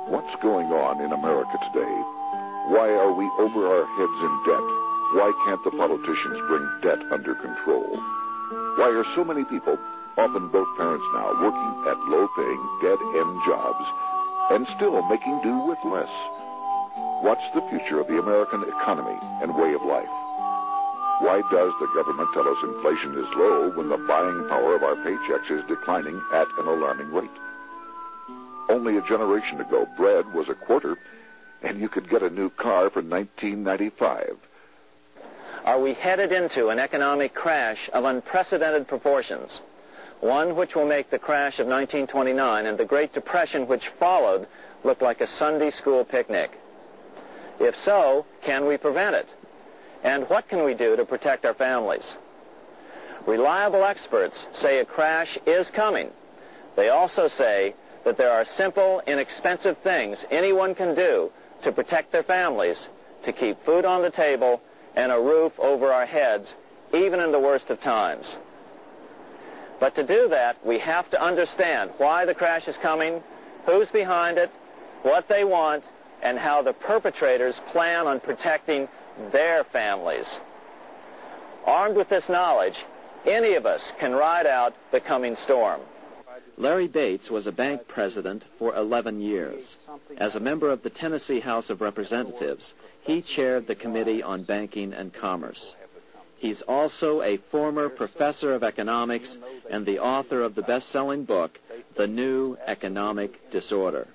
What's going on in America today? Why are we over our heads in debt? Why can't the politicians bring debt under control? Why are so many people, often both parents now, working at low-paying, dead-end jobs and still making do with less? What's the future of the American economy and way of life? Why does the government tell us inflation is low when the buying power of our paychecks is declining at an alarming rate? Only a generation ago, bread was a quarter, and you could get a new car for $19.95. Are we headed into an economic crash of unprecedented proportions? One which will make the crash of 1929 and the Great Depression which followed look like a Sunday school picnic. If so, can we prevent it? And what can we do to protect our families? Reliable experts say a crash is coming. They also say that there are simple, inexpensive things anyone can do to protect their families, to keep food on the table and a roof over our heads, even in the worst of times. But to do that, we have to understand why the crash is coming, who's behind it, what they want, and how the perpetrators plan on protecting their families. Armed with this knowledge, any of us can ride out the coming storm. Larry Bates was a bank president for 11 years. As a member of the Tennessee House of Representatives, he chaired the Committee on Banking and Commerce. He's also a former professor of economics and the author of the best-selling book, The New Economic Disorder.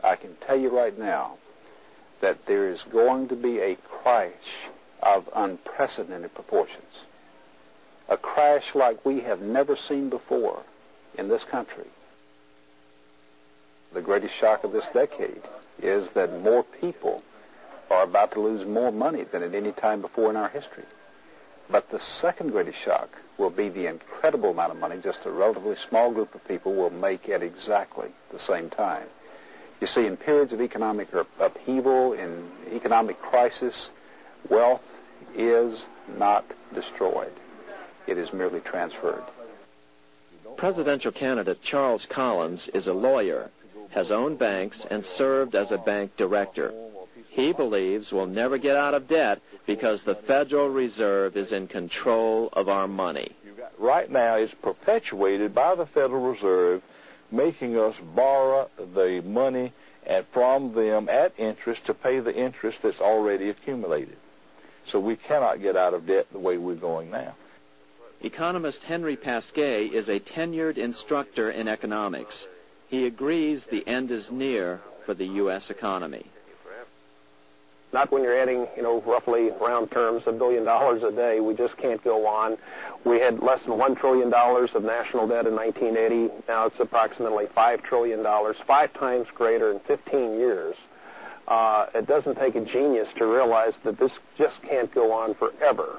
I can tell you right now that there is going to be a crash of unprecedented proportions. A crash like we have never seen before in this country. The greatest shock of this decade is that more people are about to lose more money than at any time before in our history. But the second greatest shock will be the incredible amount of money just a relatively small group of people will make at exactly the same time. You see, in periods of economic upheaval, in economic crisis, wealth is not destroyed. It is merely transferred. Presidential candidate Charles Collins is a lawyer, has owned banks, and served as a bank director. He believes we'll never get out of debt because the Federal Reserve is in control of our money. Right now, it's perpetuated by the Federal Reserve, making us borrow the money from them at interest to pay the interest that's already accumulated. So we cannot get out of debt the way we're going now. Economist Henry Pasquet is a tenured instructor in economics. He agrees the end is near for the U.S. economy. Not when you're adding, roughly round terms, $1 billion a day. We just can't go on. We had less than $1 trillion of national debt in 1980. Now it's approximately $5 trillion, 5 times greater in 15 years. It doesn't take a genius to realize that this just can't go on forever.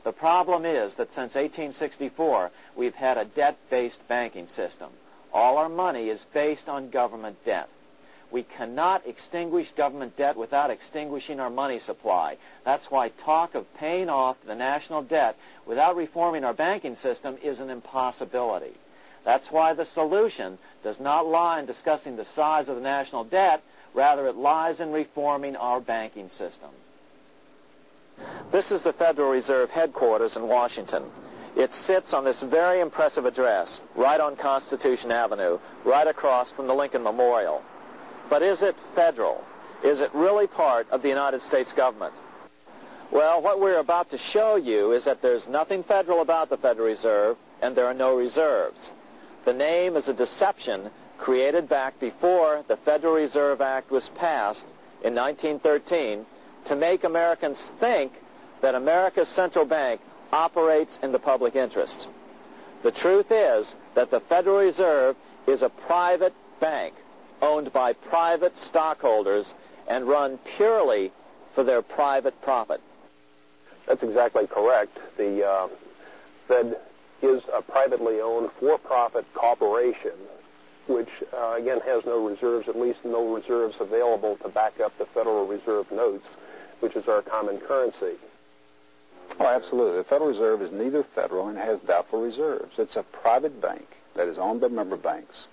The problem is that since 1864, we've had a debt-based banking system. All our money is based on government debt. We cannot extinguish government debt without extinguishing our money supply. That's why talk of paying off the national debt without reforming our banking system is an impossibility. That's why the solution does not lie in discussing the size of the national debt. Rather, it lies in reforming our banking system. This is the Federal Reserve headquarters in Washington. It sits on this very impressive address, right on Constitution Avenue, right across from the Lincoln Memorial. But is it federal? Is it really part of the United States government? Well, what we're about to show you is that there's nothing federal about the Federal Reserve, and there are no reserves. The name is a deception created back before the Federal Reserve Act was passed in 1913 to make Americans think that America's central bank operates in the public interest. The truth is that the Federal Reserve is a private bank owned by private stockholders and run purely for their private profit. That's exactly correct. The Fed is a privately owned for-profit corporation which, again, has no reserves, at least no reserves available to back up the Federal Reserve notes, which is our common currency. Oh, absolutely. The Federal Reserve is neither federal and has doubtful reserves. It's a private bank that is owned by member banks.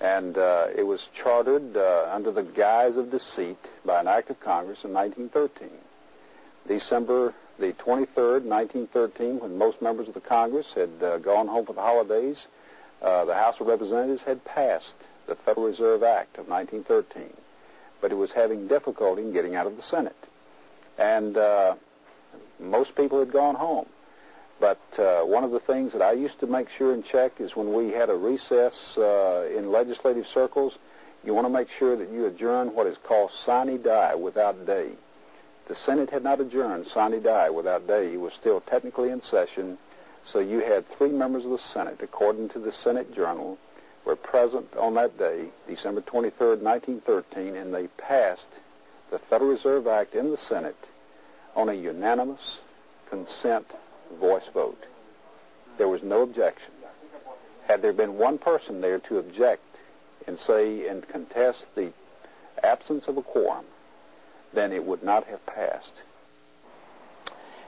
And it was chartered under the guise of deceit by an act of Congress in 1913. December the 23rd, 1913, when most members of the Congress had gone home for the holidays, the House of Representatives had passed the Federal Reserve Act of 1913, but it was having difficulty in getting out of the Senate. And most people had gone home. But one of the things that I used to make sure and check is when we had a recess in legislative circles, you want to make sure that you adjourn what is called sine die, without day. The Senate had not adjourned sine die, without day. It was still technically in session. So you had 3 members of the Senate, according to the Senate Journal, were present on that day, December 23rd, 1913, and they passed the Federal Reserve Act in the Senate on a unanimous consent voice vote. There was no objection. Had there been one person there to object and say and contest the absence of a quorum, then it would not have passed.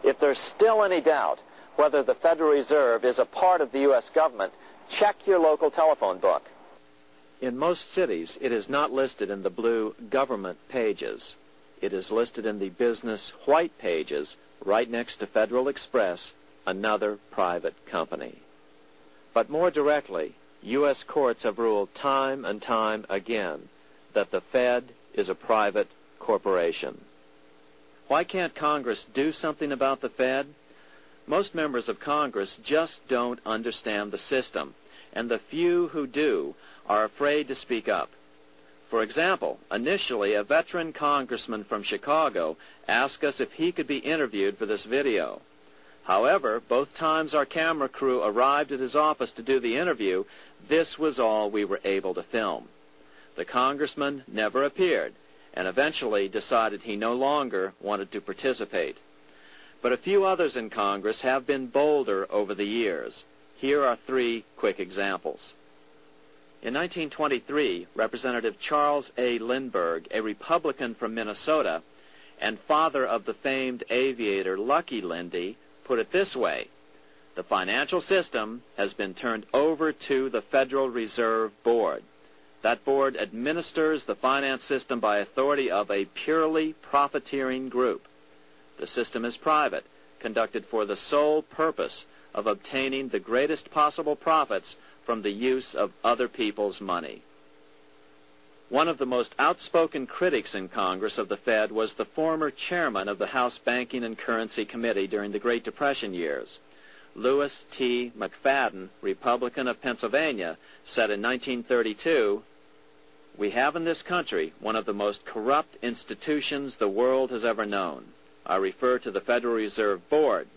If there's still any doubt whether the Federal Reserve is a part of the U.S. government, check your local telephone book. In most cities, it is not listed in the blue government pages. It is listed in the business white pages right next to Federal Express, another private company. But more directly, U.S. courts have ruled time and time again that the Fed is a private corporation. Why can't Congress do something about the Fed? Most members of Congress just don't understand the system, and the few who do are afraid to speak up. For example, initially a veteran congressman from Chicago asked us if he could be interviewed for this video. However, both times our camera crew arrived at his office to do the interview, this was all we were able to film. The congressman never appeared, and eventually decided he no longer wanted to participate. But a few others in Congress have been bolder over the years. Here are 3 quick examples. In 1923, Representative Charles A. Lindbergh, a Republican from Minnesota, and father of the famed aviator Lucky Lindy, put it this way: the financial system has been turned over to the Federal Reserve Board. That board administers the finance system by authority of a purely profiteering group. The system is private, conducted for the sole purpose of obtaining the greatest possible profits from the use of other people's money. One of the most outspoken critics in Congress of the Fed was the former chairman of the House Banking and Currency Committee during the Great Depression years. Lewis T. McFadden, Republican of Pennsylvania, said in 1932, "We have in this country one of the most corrupt institutions the world has ever known. I refer to the Federal Reserve Board.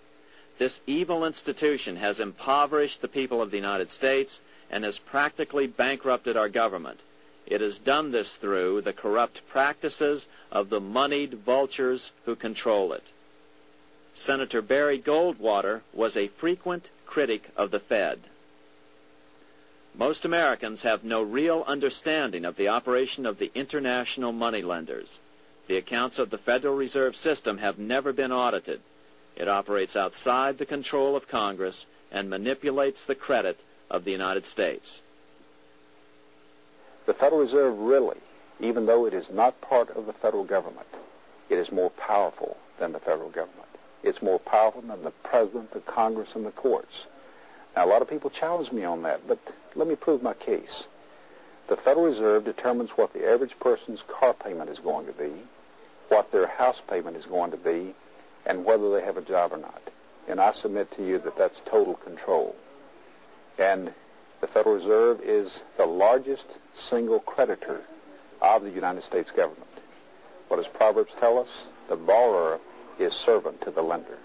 This evil institution has impoverished the people of the United States and has practically bankrupted our government. It has done this through the corrupt practices of the moneyed vultures who control it." Senator Barry Goldwater was a frequent critic of the Fed. Most Americans have no real understanding of the operation of the international moneylenders. The accounts of the Federal Reserve System have never been audited. It operates outside the control of Congress and manipulates the credit of the United States. The Federal Reserve really, even though it is not part of the federal government, it is more powerful than the federal government. It's more powerful than the President, the Congress, and the courts. Now, a lot of people challenge me on that, but let me prove my case. The Federal Reserve determines what the average person's car payment is going to be, what their house payment is going to be, and whether they have a job or not. And I submit to you that that's total control. And the Federal Reserve is the largest single creditor of the United States government. What does Proverbs tell us? The borrower is servant to the lender.